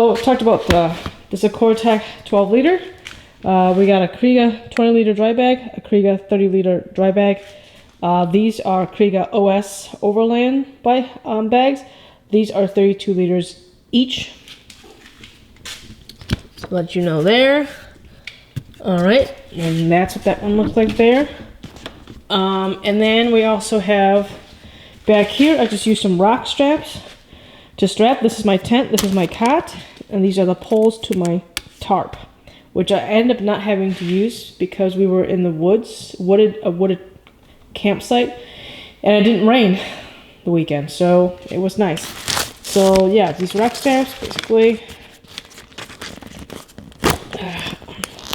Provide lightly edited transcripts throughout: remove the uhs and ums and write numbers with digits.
So talked about this is a Cortec 12 liter. We got a Kriega 20 liter dry bag, a Kriega 30 liter dry bag. These are Kriega OS Overland bags. These are 32 liters each. So let you know there. All right, and that's what that one looks like there. And then we also have back here, I just used some rock straps to strap. This is my tent, this is my cot, and these are the poles to my tarp, which I ended up not having to use because we were in the woods, a wooded campsite, and it didn't rain the weekend, so it was nice. So yeah, these rock straps, basically,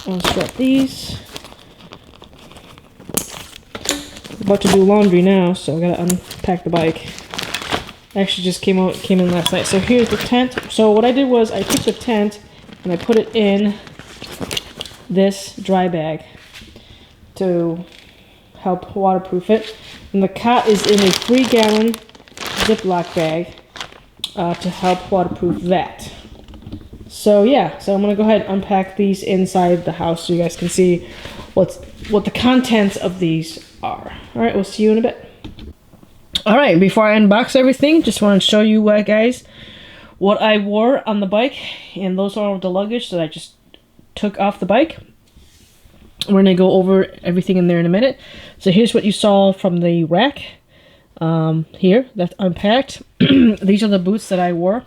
I'll strap these. I'm about to do laundry now, so I gotta unpack the bike. Actually just came in last night. So here's the tent. So what I did was I took the tent and I put it in this dry bag to help waterproof it. And the cot is in a 3-gallon Ziploc bag to help waterproof that. So yeah, so I'm gonna go ahead and unpack these inside the house so you guys can see what the contents of these are. All right, we'll see you in a bit. All right, before I unbox everything, just want to show you guys what I wore on the bike, and those are the luggage that I just took off the bike. We're gonna go over everything in there in a minute. So here's what you saw from the rack. Here, that's unpacked. These are the boots that I wore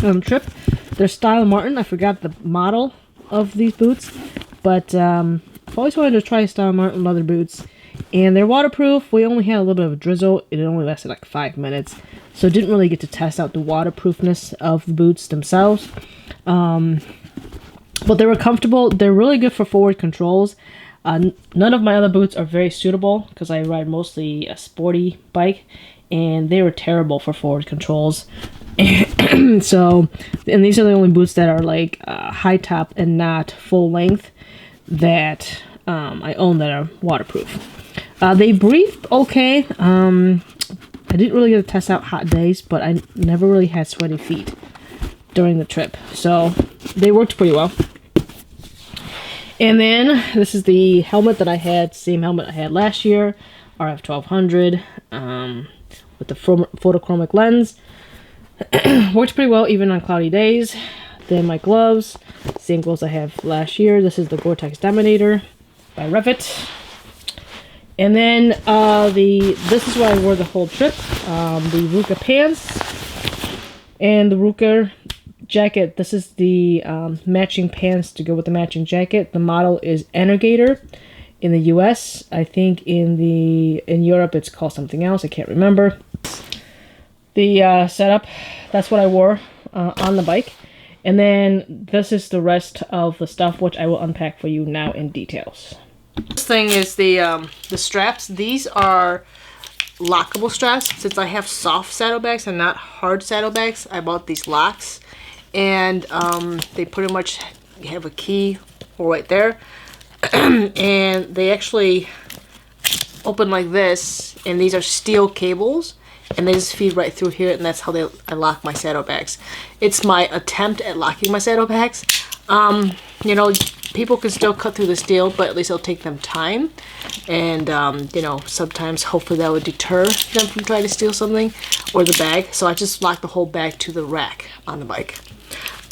on the trip. They're Style Martin. I forgot the model of these boots, but I've always wanted to try Style Martin leather boots. And they're waterproof. We only had a little bit of a drizzle. It only lasted like 5 minutes. So didn't really get to test out the waterproofness of the boots themselves. But they were comfortable. They're really good for forward controls. None of my other boots are very suitable because I ride mostly a sporty bike. And they were terrible for forward controls. So, and these are the only boots that are like high top and not full length that I own that are waterproof. They breathed okay. I didn't really get to test out hot days, but I never really had sweaty feet during the trip. So they worked pretty well. And then this is the helmet that I had, same helmet I had last year, RF 1200, with the photochromic lens. Works pretty well even on cloudy days. Then my gloves, same gloves I have last year. This is the Gore-Tex Dominator by Revit. And then this is what I wore the whole trip. The Ruka pants and the Ruka jacket. This is the matching pants to go with the matching jacket. The model is Energator in the US. I think in Europe it's called something else. I can't remember. The setup, that's what I wore on the bike. And then this is the rest of the stuff, which I will unpack for you now in details. This thing is the straps. These are lockable straps. Since I have soft saddlebags and not hard saddlebags, I bought these locks. And they pretty much have a key right there. And they actually open like this. And these are steel cables. And they just feed right through here, and that's how I lock my saddlebags. It's my attempt at locking my saddlebags. You know, people can still cut through the steel, but at least it'll take them time. And, you know, sometimes hopefully that would deter them from trying to steal something or the bag. So I just lock the whole bag to the rack on the bike.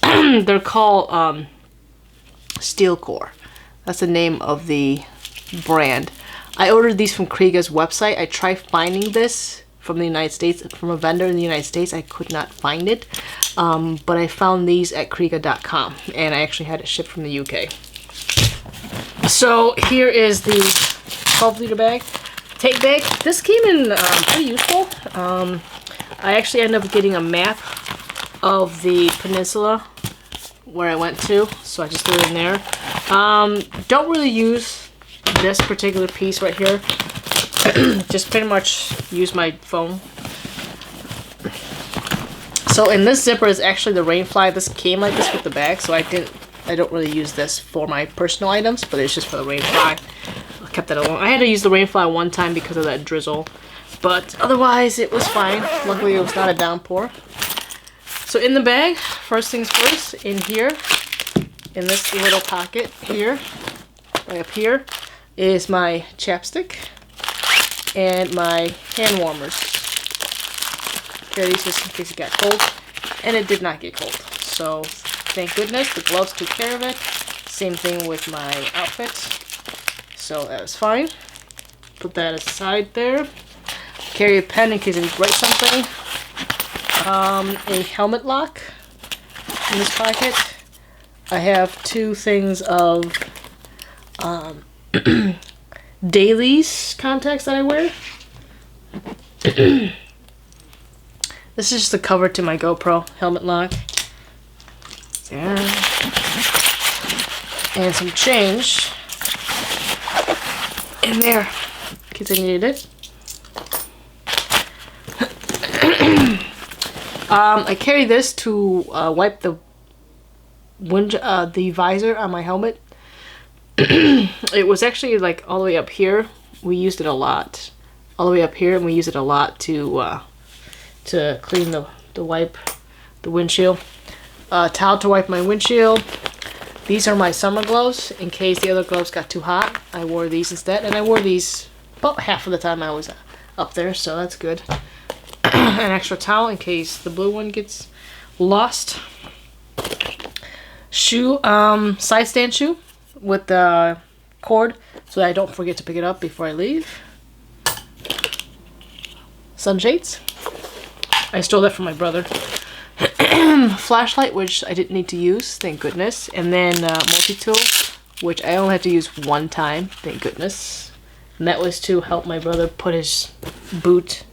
They're called Steel Core. That's the name of the brand. I ordered these from Kriega's website. I tried finding this from the United States, from a vendor in the United States. I could not find it, but I found these at Kriega.com, and I actually had it shipped from the UK. So here is the 12-liter bag, take bag. This came in pretty useful. I actually ended up getting a map of the peninsula where I went to, so I just threw it in there. Don't really use this particular piece right here. Just pretty much use my phone. So in this zipper is actually the Rainfly. This came like this with the bag, so I don't really use this for my personal items, but it's just for the Rainfly. I kept that alone. I had to use the Rainfly one time because of that drizzle, but otherwise it was fine. Luckily it was not a downpour. So in the bag, first things first, in here, in this little pocket here, right up here, is my chapstick and my hand warmers. Carry these just in case it got cold, and it did not get cold. So thank goodness the gloves took care of it. Same thing with my outfit. So that was fine. Put that aside there. Carry a pen in case I need to write something. A helmet lock in this pocket. I have two things of dailies contacts that I wear. This is just the cover to my GoPro helmet lock. There. And some change in there in case I needed it. I carry this to wipe the visor on my helmet. It was actually like all the way up here. We used it a lot. All the way up here, and we use it a lot to clean the windshield. Towel to wipe my windshield. These are my summer gloves in case the other gloves got too hot. I wore these instead, and I wore these about half of the time I was up there, so that's good. An extra towel in case the blue one gets lost. Shoe, side stand shoe with the cord so that I don't forget to pick it up before I leave. Sunshades. I stole that from my brother. Flashlight, which I didn't need to use, thank goodness. And then multi-tool, which I only had to use one time, thank goodness. And that was to help my brother put his boot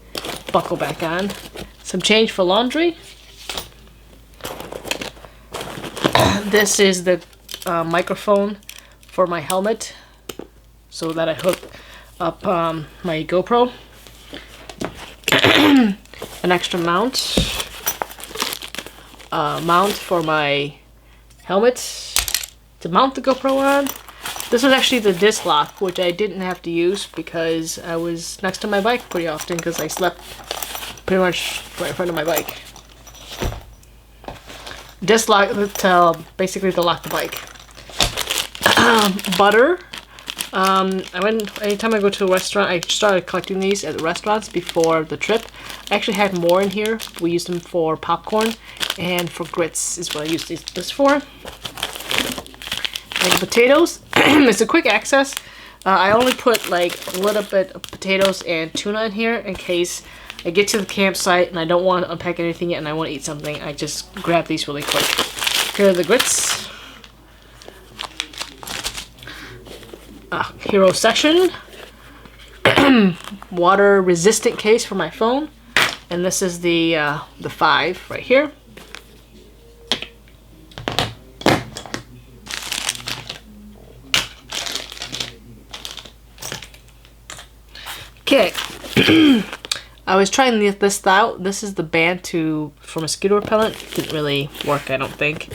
buckle back on. Some change for laundry. This is the microphone for my helmet so that I hook up my GoPro. An extra mount for my helmet to mount the GoPro on. This was actually the disc lock, which I didn't have to use because I was next to my bike pretty often because I slept pretty much right in front of my bike. Disc lock basically to lock the bike. Butter. Anytime I go to a restaurant, I started collecting these at the restaurants before the trip. I actually had more in here. We used them for popcorn and for grits is what I used this for. And potatoes. It's a quick access. I only put like a little bit of potatoes and tuna in here in case I get to the campsite and I don't want to unpack anything yet and I want to eat something. I just grab these really quick. Here are the grits. Hero Session. Water resistant case for my phone. And this is the 5 right here. Okay. I was trying this out. This is the band for mosquito repellent. Didn't really work, I don't think.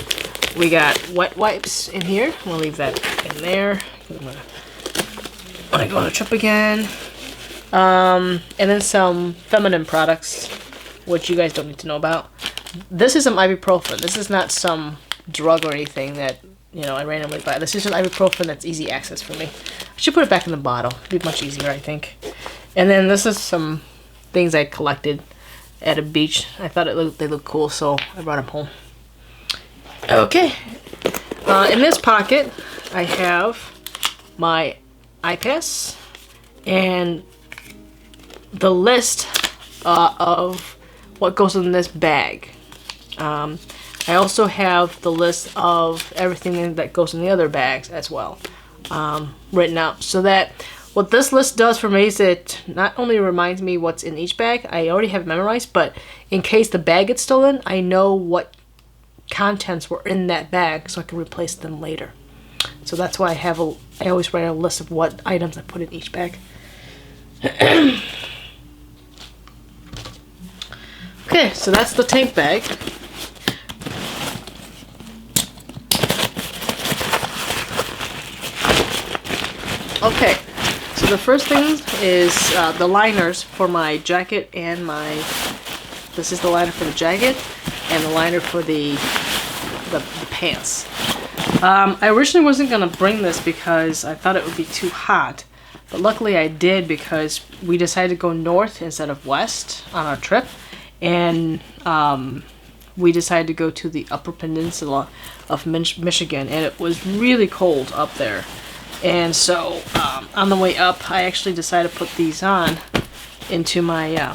We got wet wipes in here. We'll leave that in there. When I go on a trip again. And then some feminine products, which you guys don't need to know about. This is some ibuprofen. This is not some drug or anything that, you know, I randomly buy. This is just ibuprofen that's easy access for me. I should put it back in the bottle. It'd be much easier, I think. And then this is some things I collected at a beach. I thought they looked cool, so I brought them home. Okay. In this pocket, I have my iPass and the list of what goes in this bag. I also have the list of everything that goes in the other bags as well, written out, so that what this list does for me is it not only reminds me what's in each bag, I already have it memorized, but in case the bag gets stolen, I know what contents were in that bag so I can replace them later. So that's why I always write a list of what items I put in each bag. Okay, so that's the tank bag. Okay, so the first thing is the liners for my jacket and this is the liner for the jacket, and the liner for the pants. I originally wasn't going to bring this because I thought it would be too hot. But luckily I did, because we decided to go north instead of west on our trip. And we decided to go to the Upper Peninsula of Michigan. And it was really cold up there. And so on the way up, I actually decided to put these on into my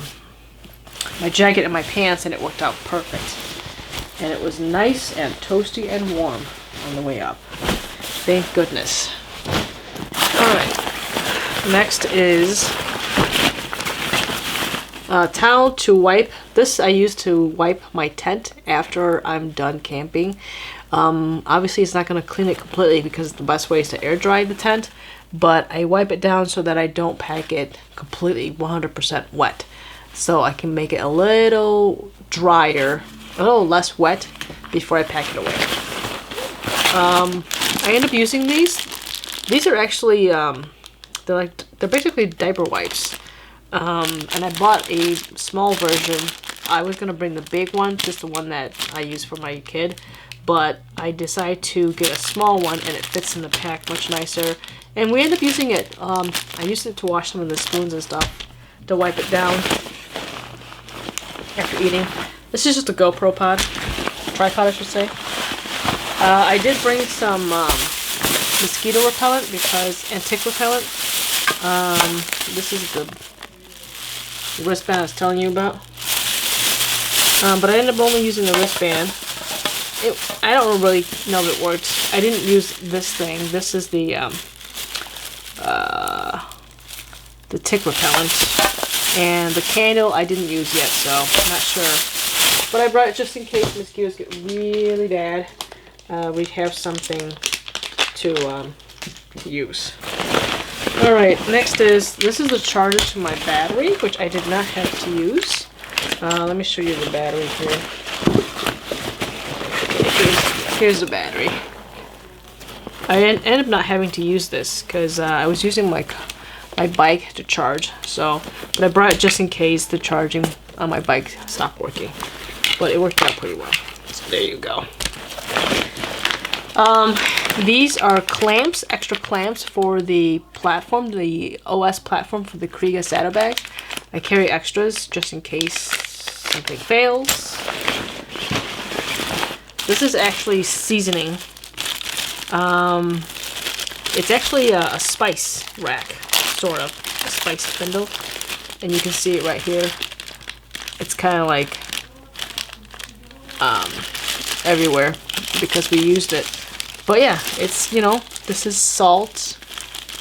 my jacket and my pants. And it worked out perfect. And it was nice and toasty and warm on the way up. Thank goodness. Alright. Next is a towel to wipe. This I use to wipe my tent after I'm done camping. Obviously it's not going to clean it completely because the best way is to air dry the tent, but I wipe it down so that I don't pack it completely 100% wet. So I can make it a little drier, a little less wet before I pack it away. I end up using these. These are actually they're basically diaper wipes. And I bought a small version. I was gonna bring the big one, just the one that I use for my kid, but I decided to get a small one, and it fits in the pack much nicer. And we end up using it. I used it to wash some of the spoons and stuff, to wipe it down after eating. This is just a Gopro Pod, tripod I should say. I did bring some mosquito repellent and tick repellent. This is the wristband I was telling you about. But I ended up only using the wristband. I don't really know if it works. I didn't use this thing. This is the tick repellent. And the candle I didn't use yet, so I'm not sure. But I brought it just in case mosquitoes get really bad. We have something to use. Alright, next is, this is the charger to my battery, which I did not have to use. Let me show you the battery here. Here's the battery. I ended up not having to use this because I was using my bike to charge. But I brought it just in case the charging on my bike stopped working. But it worked out pretty well. So there you go. These are clamps, extra clamps for the platform, the OS platform for the Kriega saddlebag. I carry extras just in case something fails. This is actually seasoning. It's actually a spice rack, sort of, a spice spindle. And you can see it right here. It's kind of like everywhere because we used it. But yeah, it's, you know, this is salt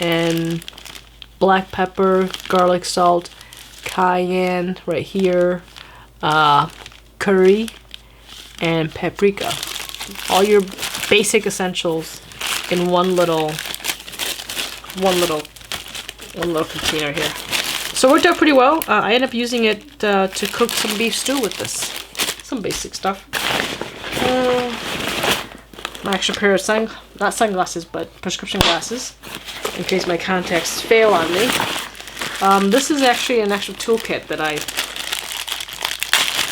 and black pepper, garlic salt, cayenne right here, curry, and paprika. All your basic essentials in one little container here. So it worked out pretty well. I ended up using it to cook some beef stew with this. Some basic stuff. My extra pair of not sunglasses, but prescription glasses, in case my contacts fail on me. This is actually an extra toolkit that I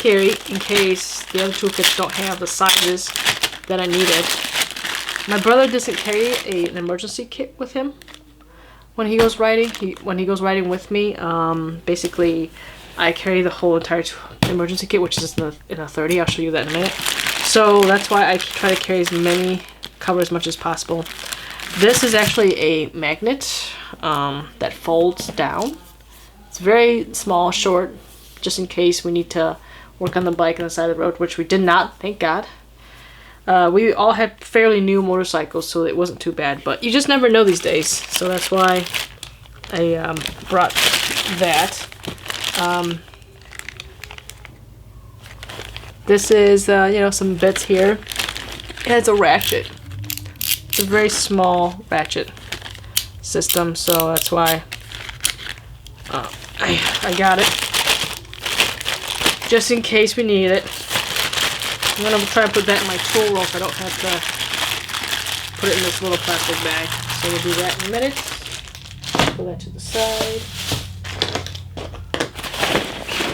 carry in case the other toolkits don't have the sizes that I needed. My brother doesn't carry an emergency kit with him when he goes riding. When he goes riding with me, basically I carry the whole entire emergency kit, which is in a 30. I'll show you that in a minute. So that's why I try to carry cover as much as possible. This is actually a magnet that folds down. It's very small, short, just in case we need to work on the bike on the side of the road, which we did not, thank God. We all had fairly new motorcycles, so it wasn't too bad, but you just never know these days. So that's why I brought that. This is, you know, some bits here. And it's a ratchet. It's a very small ratchet system, so that's why I got it. Just in case we need it. I'm going to try to put that in my tool roll if I don't have to put it in this little plastic bag. So we'll do that in a minute. Put that to the side.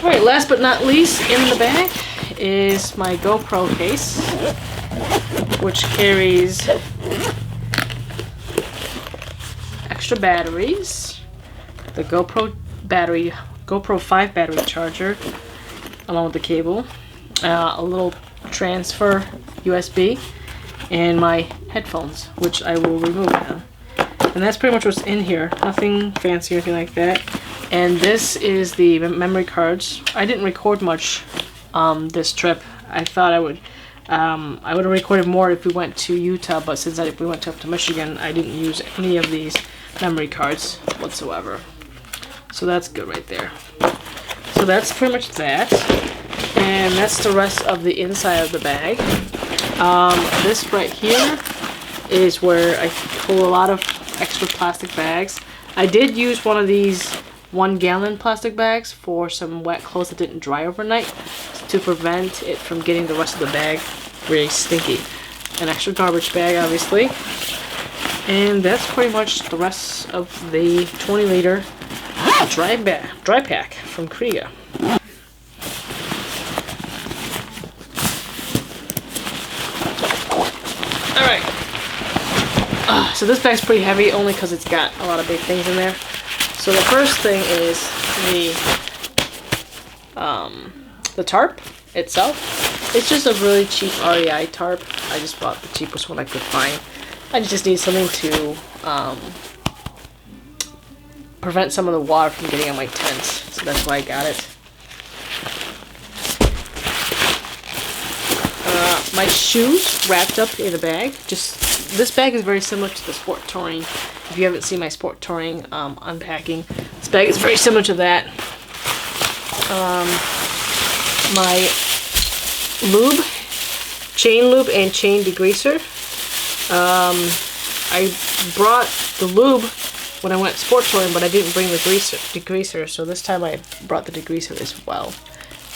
Alright, last but not least, in the bag is my GoPro case, which carries extra batteries, the GoPro 5 battery charger, along with the cable, a little transfer USB, and my headphones, which I will remove now. And that's pretty much what's in here. Nothing fancy or anything like that. And this is the memory cards. I didn't record much this trip. I thought I would have recorded more if we went to Utah, but since we went up to Michigan, I didn't use any of these memory cards whatsoever. So that's good right there. So that's pretty much that. And that's the rest of the inside of the bag. This right here is where I pull a lot of extra plastic bags. I did use one of these 1 gallon plastic bags for some wet clothes that didn't dry overnight to prevent it from getting the rest of the bag really stinky. An extra garbage bag, obviously. And that's pretty much the rest of the 20-liter dry pack from Kriega. Alright. So this bag's pretty heavy only because it's got a lot of big things in there. So the first thing is the tarp itself. It's just a really cheap REI tarp. I just bought the cheapest one I could find. I just need something to prevent some of the water from getting on my tents. So that's why I got it. My shoes wrapped up in a bag. This bag is very similar to the Sport Touring. If you haven't seen my Sport Touring unpacking, this bag is very similar to that. My lube, chain lube and chain degreaser. I brought the lube when I went Sport Touring, but I didn't bring the degreaser, so this time I brought the degreaser as well,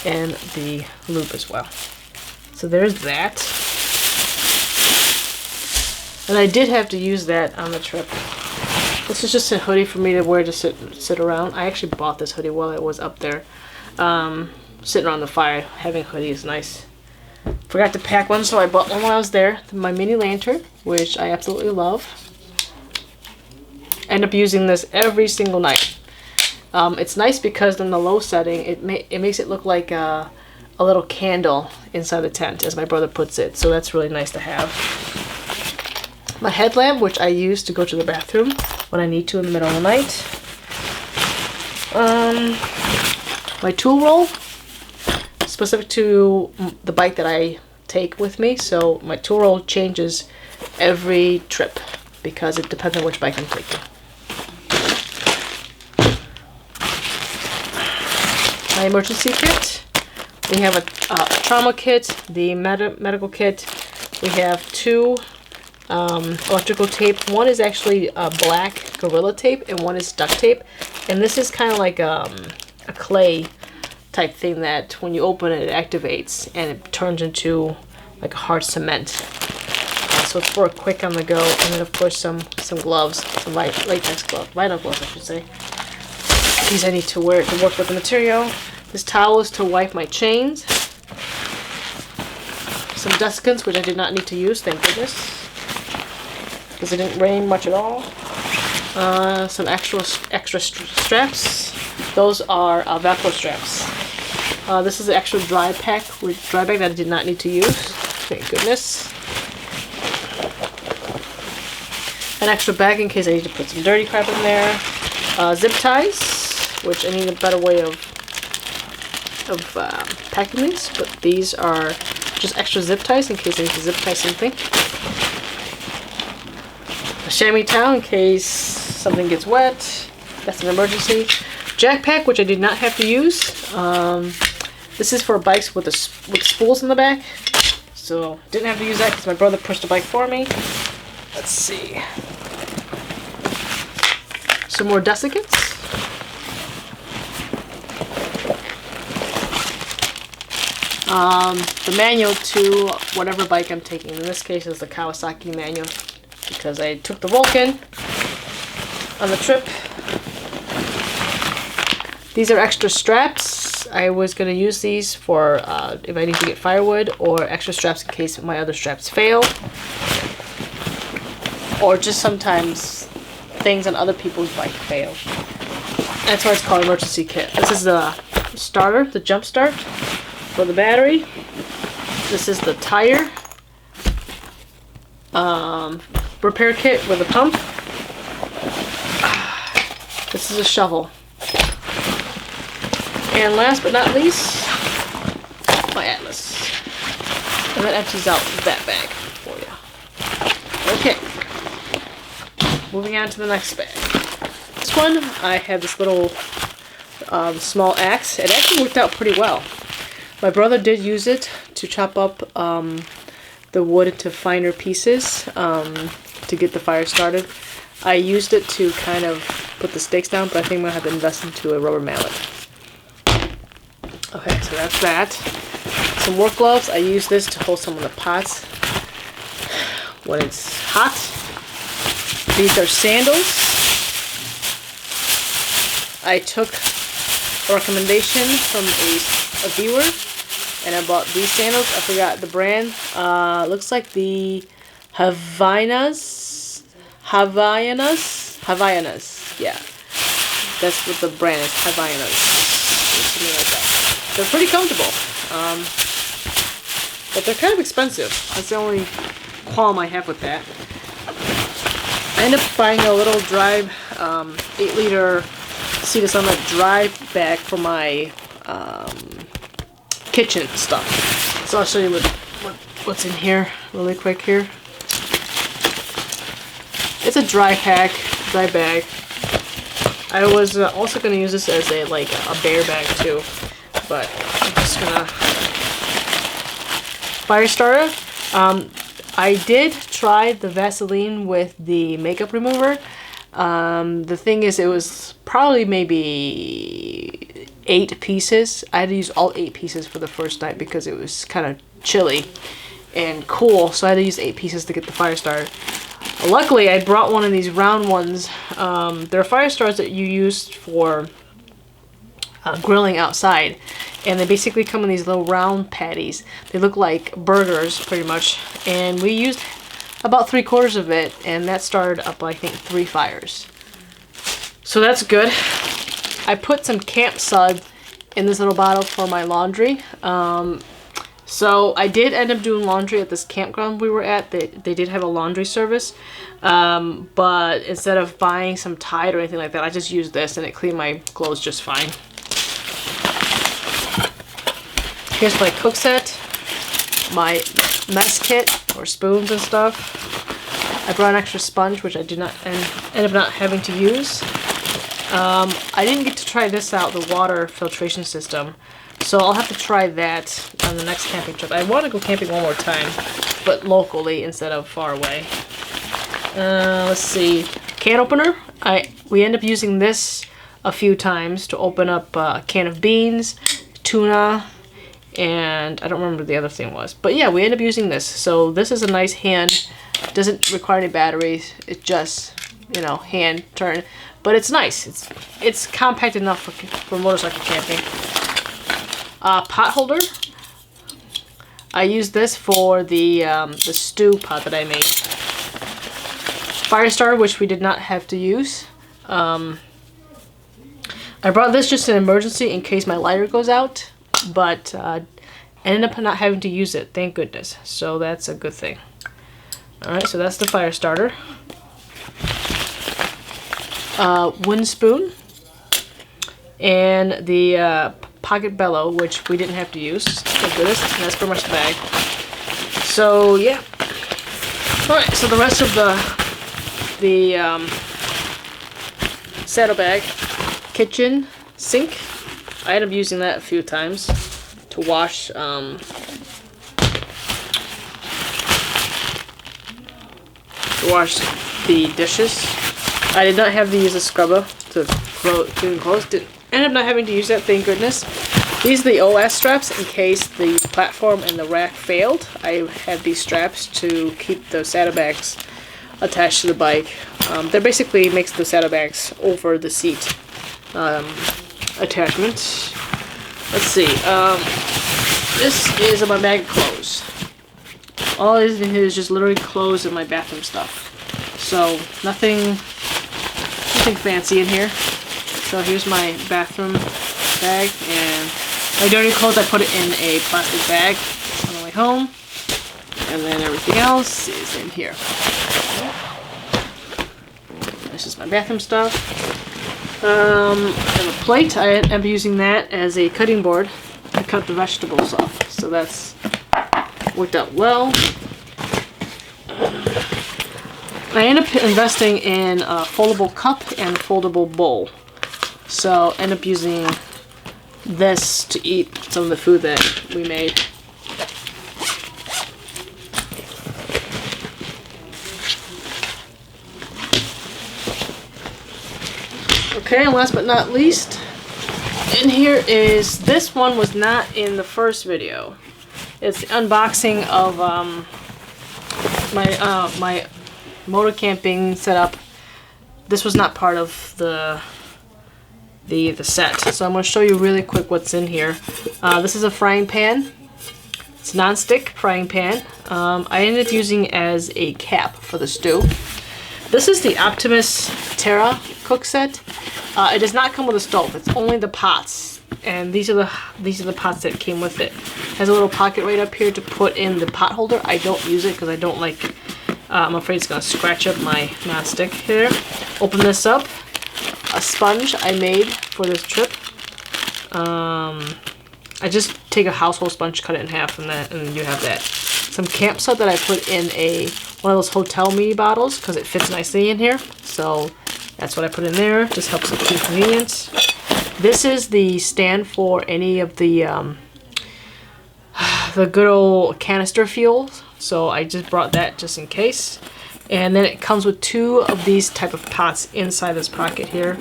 and the lube as well. So there's that. And I did have to use that on the trip. This is just a hoodie for me to wear to sit around. I actually bought this hoodie while it was up there. Sitting around the fire, having a hoodie is nice. Forgot to pack one, so I bought one while I was there. My mini lantern, which I absolutely love. End up using this every single night. It's nice because in the low setting, it makes it look like a little candle inside the tent, as my brother puts it. So that's really nice to have. My headlamp, which I use to go to the bathroom when I need to in the middle of the night. My tool roll, specific to the bike that I take with me. So my tool roll changes every trip because it depends on which bike I'm taking. My emergency kit. We have a trauma kit, the medical kit. We have 2 electrical tape. One is actually black Gorilla Tape and one is duct tape. And this is kind of like a clay type thing that when you open it, it activates and it turns into like a hard cement. So it's for a quick on the go. And then of course some gloves, some latex gloves, vinyl gloves I should say. These I need to wear to work with the material. This towel is to wipe my chains. Some desiccants, which I did not need to use, thank goodness, because it didn't rain much at all. Some extra straps. Those are Velcro straps. This is an extra dry bag that I did not need to use, thank goodness. An extra bag in case I need to put some dirty crap in there. Zip ties, which I need a better way of packing these, but these are just extra zip ties in case I need to zip tie something. A chamois towel in case something gets wet. That's an emergency. Jack pack, which I did not have to use. This is for bikes with spools in the back, so didn't have to use that because my brother pushed the bike for me. Let's see. Some more desiccants. The manual to whatever bike I'm taking. In this case, is the Kawasaki manual because I took the Vulcan on the trip. These are extra straps. straps. I was going to use these for if I need to get firewood, or extra straps in case my other straps fail. Or just sometimes things on other people's bike fail. That's why it's called emergency kit. This is the starter, the jump start for the battery. This is the tire repair kit with a pump. This is a shovel. And last but not least, my atlas. And that empties out that bag for you. Okay. Moving on to the next bag. This one, I have this little small axe. It actually worked out pretty well. My brother did use it to chop up the wood into finer pieces to get the fire started. I used it to kind of put the stakes down, but I think I'm going to have to invest into a rubber mallet. Okay, so that's that. Some work gloves. I use this to hold some of the pots when it's hot. These are sandals. I took a recommendation from a viewer, and I bought these sandals. I forgot the brand. Looks like the Havaianas. Yeah, that's what the brand is. Havaianas. Something like that. They're pretty comfortable, but they're kind of expensive. That's the only qualm I have with that. I ended up buying a little dry 8-liter Sea to Sunlight dry bag for my kitchen stuff. So I'll show you what's in here really quick here. It's a dry bag. I was also going to use this as a bear bag too, but I'm just gonna Firestarter. I did try the Vaseline with the makeup remover. The thing is, it was probably maybe 8 pieces. I had to use all 8 pieces for the first night because it was kind of chilly and cool, so I had to use 8 pieces to get the fire started. Luckily, I brought one of these round ones. They're fire starters that you use for grilling outside, and they basically come in these little round patties. They look like burgers pretty much, and we used about 3/4 of it, and that started up I think 3 fires. So that's good. I put some camp suds in this little bottle for my laundry. So I did end up doing laundry at this campground we were at. They did have a laundry service, but instead of buying some Tide or anything like that, I just used this and it cleaned my clothes just fine. Here's my cook set, my mess kit or spoons and stuff. I brought an extra sponge, which I did not end up not having to use. I didn't get to try this out, the water filtration system, so I'll have to try that on the next camping trip. I want to go camping one more time, but locally instead of far away. Let's see, can opener. We end up using this a few times to open up a can of beans, tuna, and I don't remember what the other thing was, but yeah, we end up using this. So this is a nice hand, doesn't require any batteries, it just, you know, hand turn, but it's nice. It's compact enough for motorcycle camping. Pot holder. I use this for the stew pot that I made. Firestarter, which we did not have to use. I brought this just an emergency in case my lighter goes out, but I ended up not having to use it, thank goodness. So that's a good thing. Alright, so that's the Firestarter. Wooden spoon. And the pocket bellow, which we didn't have to use, thank goodness, and that's pretty much the bag. So yeah. Alright, so the rest of the saddlebag, kitchen sink. I ended up using that a few times to wash the dishes. I did not have to use a scrubber to clean clothes. Ended up not having to use that, thank goodness. These are the OS straps in case the platform and the rack failed. I had these straps to keep the saddlebags attached to the bike. That basically makes the saddlebags over the seat attachments. let's see. This is my bag of clothes. All it is in here is just literally clothes and my bathroom stuff. So nothing fancy in here. So here's my bathroom bag, and my dirty clothes I put it in a plastic bag on the way home, and then everything else is in here. This is my bathroom stuff. I have a plate. I am using that as a cutting board to cut the vegetables off. So that's worked out well. I end up investing in a foldable cup and foldable bowl. So I end up using this to eat some of the food that we made. Okay, and last but not least, in here is, this one was not in the first video. It's the unboxing of my Motocamping setup. This was not part of the set, so I'm going to show you really quick what's in here. This is a frying pan. It's a non-stick frying pan. I ended up using as a cap for the stew. This is the Optimus Terra cook set. It does not come with a stove. It's only the pots, and these are the pots that came with it. It has a little pocket right up here to put in the pot holder. I don't use it because I don't like. I'm afraid it's gonna scratch up my non-stick here. Open this up. A sponge I made for this trip. I just take a household sponge, cut it in half, and then you have that. Some camp soap that I put in one of those hotel mini bottles because it fits nicely in here. So that's what I put in there. Just helps with convenience. This is the stand for any of the good old canister fuels. So I just brought that just in case. And then it comes with two of these type of pots inside this pocket here.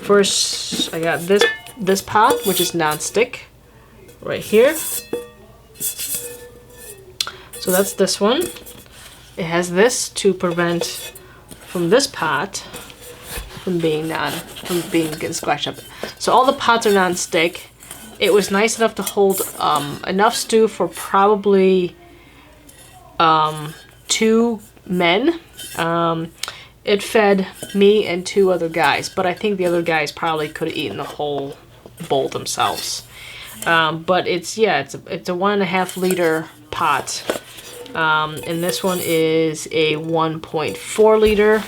First, I got this pot, which is non-stick, right here. So that's this one. It has this to prevent from this pot from being getting scratched up. So all the pots are non-stick. It was nice enough to hold enough stew for probably 2 men. It fed me and 2 other guys, but I think the other guys probably could have eaten the whole bowl themselves. But it's a 1.5 liter pot, and this one is a 1.4 liter,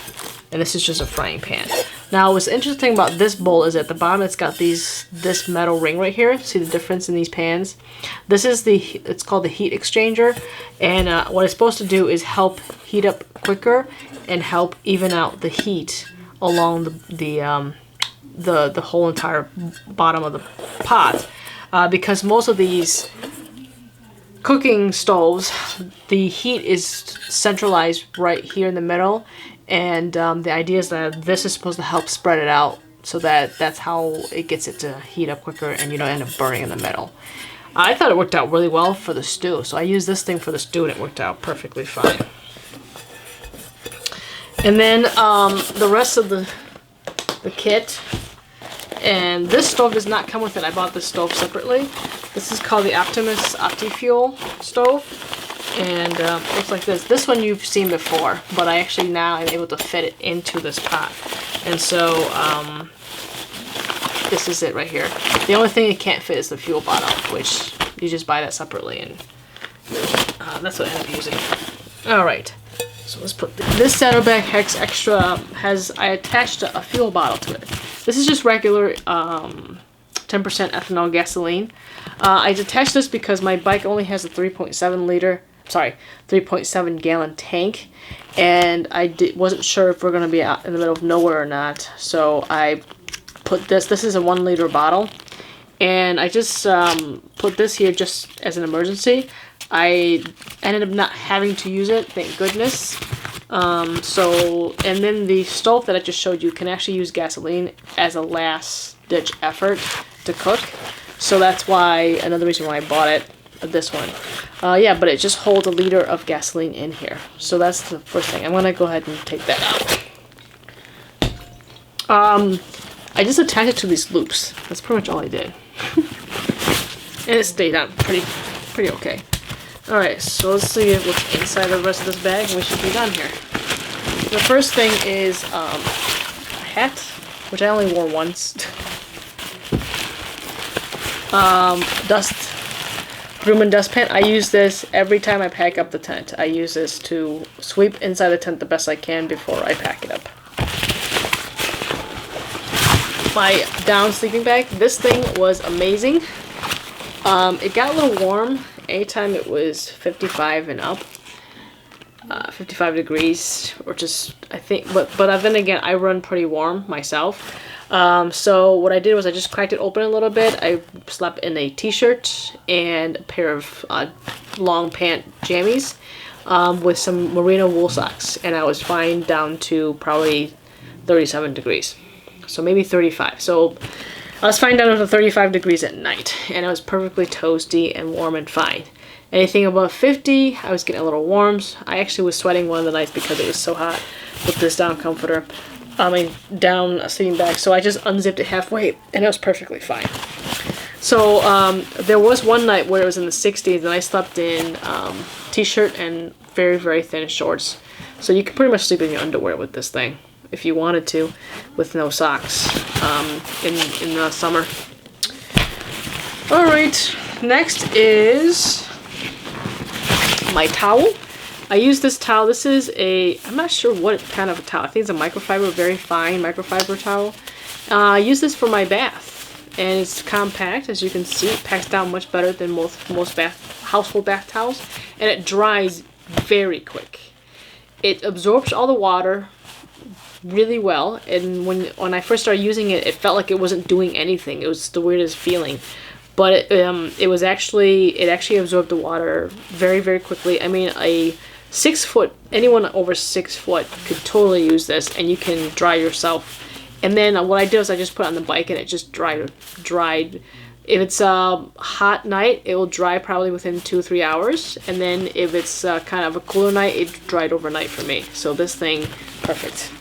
and this is just a frying pan. Now, what's interesting about this bowl is at the bottom it's got this metal ring right here. See the difference in these pans? This is it's called the heat exchanger, and what it's supposed to do is help heat up quicker and help even out the heat along the whole entire bottom of the pot, because most of these cooking stoves, the heat is centralized right here in the middle. And the idea is that this is supposed to help spread it out so that's how it gets it to heat up quicker and you don't end up burning in the middle. I thought it worked out really well for the stew. So I used this thing for the stew and it worked out perfectly fine. And then the rest of the kit. And this stove does not come with it. I bought this stove separately. This is called the Optimus OptiFuel stove. And it looks like this. This one you've seen before, but I actually now am able to fit it into this pot. And so this is it right here. The only thing it can't fit is the fuel bottle, which you just buy that separately, and that's what I end up using. All right, so let's put this Saddleback Hex Extra I attached a fuel bottle to it. This is just regular 10% ethanol gasoline. I detached this because my bike only has a 3.7 gallon tank, and I wasn't sure if we're going to be out in the middle of nowhere or not. So I put this is a 1 liter bottle, and I just put this here just as an emergency. I ended up not having to use it, thank goodness. And then the stove that I just showed you can actually use gasoline as a last ditch effort to cook. So that's why, another reason why I bought it, this one. Yeah, but it just holds 1 liter of gasoline in here. So that's the first thing. I'm going to go ahead and take that out. I just attached it to these loops. That's pretty much all I did. And it stayed on pretty okay. Alright, so let's see what's inside the rest of this bag, and we should be done here. The first thing is a hat, which I only wore once. Broom and dustpan. I use this every time I pack up the tent. I use this to sweep inside the tent the best I can before I pack it up. My down sleeping bag. This thing was amazing. It got a little warm anytime it was 55 and up. 55 degrees, or just, I think, but then again, I run pretty warm myself. So what I did was I just cracked it open a little bit. I slept in a t-shirt and a pair of long pant jammies with some merino wool socks, and I was fine down to probably 37 degrees, so maybe 35. So I was fine down to 35 degrees at night, and I was perfectly toasty and warm and fine. Anything above 50, I was getting a little warm. I actually was sweating one of the nights because it was so hot with this down comforter. Down sleeping bag. So I just unzipped it halfway, and it was perfectly fine. So there was one night where it was in the 60s, and I slept in t-shirt and very, very thin shorts. So you can pretty much sleep in your underwear with this thing if you wanted to, with no socks in the summer. All right, next is my towel. I use this towel. This is I'm not sure what kind of a towel. I think it's a microfiber, very fine microfiber towel. I use this for my bath, and it's compact. As you can see, it packs down much better than most household bath towels, and it dries very quick. It absorbs all the water really well, and when I first started using it, it felt like it wasn't doing anything. It was the weirdest feeling. But it actually absorbed the water very, very quickly. I mean, anyone over 6 foot could totally use this, and you can dry yourself. And then what I did was I just put it on the bike, and it just dried. If it's a hot night, it will dry probably within 2 or 3 hours. And then if it's kind of a cooler night, it dried overnight for me. So this thing, perfect.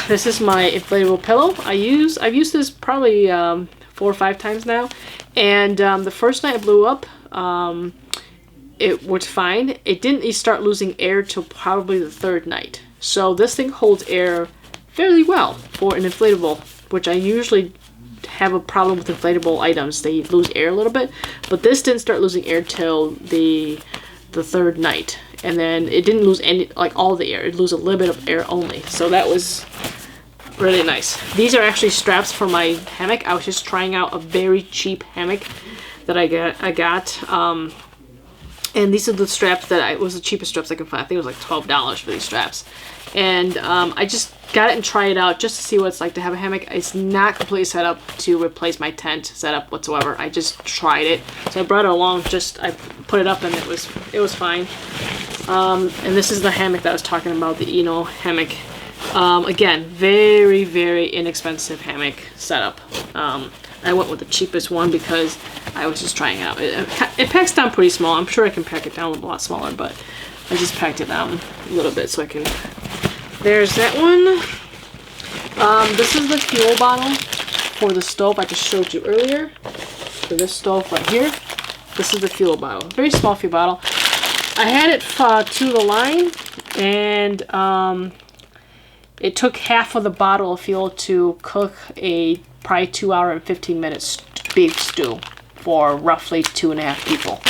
This is my inflatable pillow. I've used this probably 4 or 5 times now. And the first night it blew up, it was fine. It didn't start losing air till probably the 3rd night. So this thing holds air fairly well for an inflatable, which I usually have a problem with inflatable items. They lose air a little bit, but this didn't start losing air till the 3rd night. And then it didn't lose all the air. It lose a little bit of air only. So that was really nice. These are actually straps for my hammock. I was just trying out a very cheap hammock that I got. And these are the straps that was the cheapest straps I could find. I think it was like $12 for these straps. And I just got it and tried it out just to see what it's like to have a hammock. It's not completely set up to replace my tent setup whatsoever. I just tried it. So I brought it along, I put it up, and it was fine. And this is the hammock that I was talking about, the Eno hammock. Again, very, very inexpensive hammock setup. I went with the cheapest one because I was just trying it out. It packs down pretty small. I'm sure I can pack it down a lot smaller, but I just packed it down a little bit so I can... There's that one. This is the fuel bottle for the stove I just showed you earlier. For this stove right here. This is the fuel bottle. Very small fuel bottle. I had it to the line, and it took half of the bottle of fuel to cook a probably 2 hour and 15 minutes beef stew for roughly 2.5 people.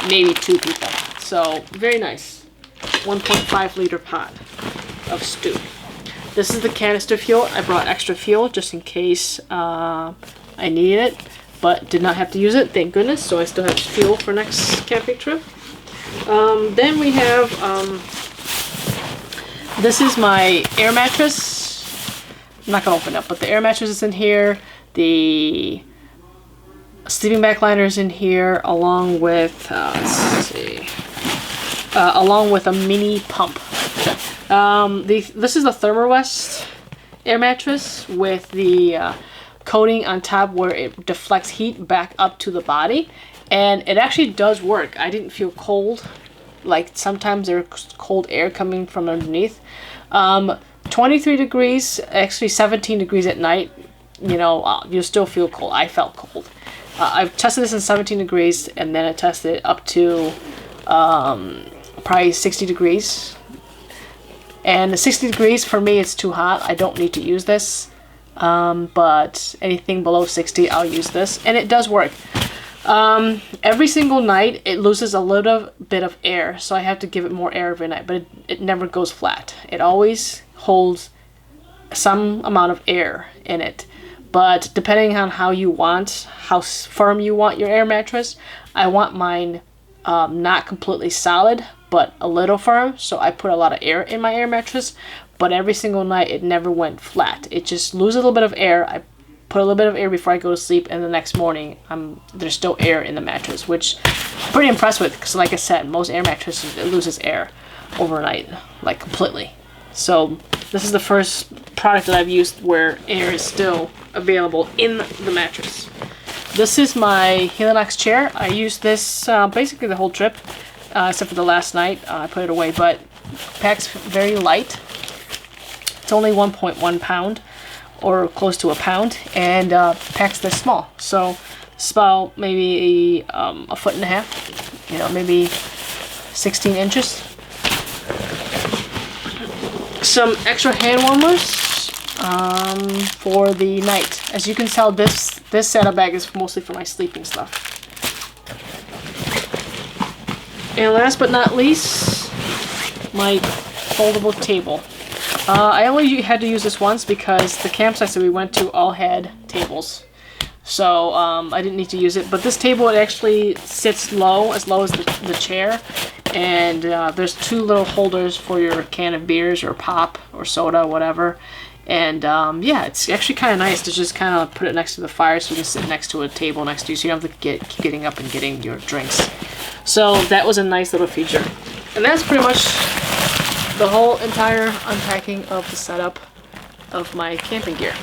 Maybe 2 people. So, very nice. 1.5 liter pot of stew. This is the canister fuel. I brought extra fuel just in case I needed it, but did not have to use it, thank goodness. So I still have fuel for next camping trip. Then we have, this is my air mattress. I'm not going to open it up, but the air mattress is in here. The sleeping bag liner is in here, along with, let's see, along with a mini pump. This is the Thermo air mattress with the coating on top where it deflects heat back up to the body. And it actually does work. I didn't feel cold. Like sometimes there's cold air coming from underneath. 23 degrees, actually 17 degrees at night. you know, you still feel cold. I felt cold. I've tested this in 17 degrees, and then I tested it up to probably 60 degrees. And the 60 degrees for me, it's too hot. I don't need to use this. But anything below 60, I'll use this, and it does work. Every single night it loses a little bit of air, so I have to give it more air every night, but it never goes flat. It always holds some amount of air in it. But depending on how firm you want your air mattress, I want mine not completely solid, but a little firm, so I put a lot of air in my air mattress. But every single night it never went flat. It just loses a little bit of air. I put a little bit of air before I go to sleep, and the next morning there's still air in the mattress, which I'm pretty impressed with, because like I said, most air mattresses, it loses air overnight, like completely. So this is the first product that I've used where air is still available in the mattress. This is my Helix Chair. I used this basically the whole trip, except for the last night. I put it away, but packs very light. It's only 1.1 pound, or close to a pound, and packs this small. So it's about maybe a foot and a half, you know, maybe 16 inches. Some extra hand warmers for the night. As you can tell, this setup bag is mostly for my sleeping stuff. And last but not least, my foldable table. I only had to use this once because the campsites that we went to all had tables. So I didn't need to use it. But this table, it actually sits low as the chair. And there's two little holders for your can of beers or pop or soda, whatever. And yeah, it's actually kind of nice to just kind of put it next to the fire so you can sit next to a table next to you, so you don't have to keep getting up and getting your drinks. So that was a nice little feature. And that's pretty much the whole entire unpacking of the setup of my camping gear.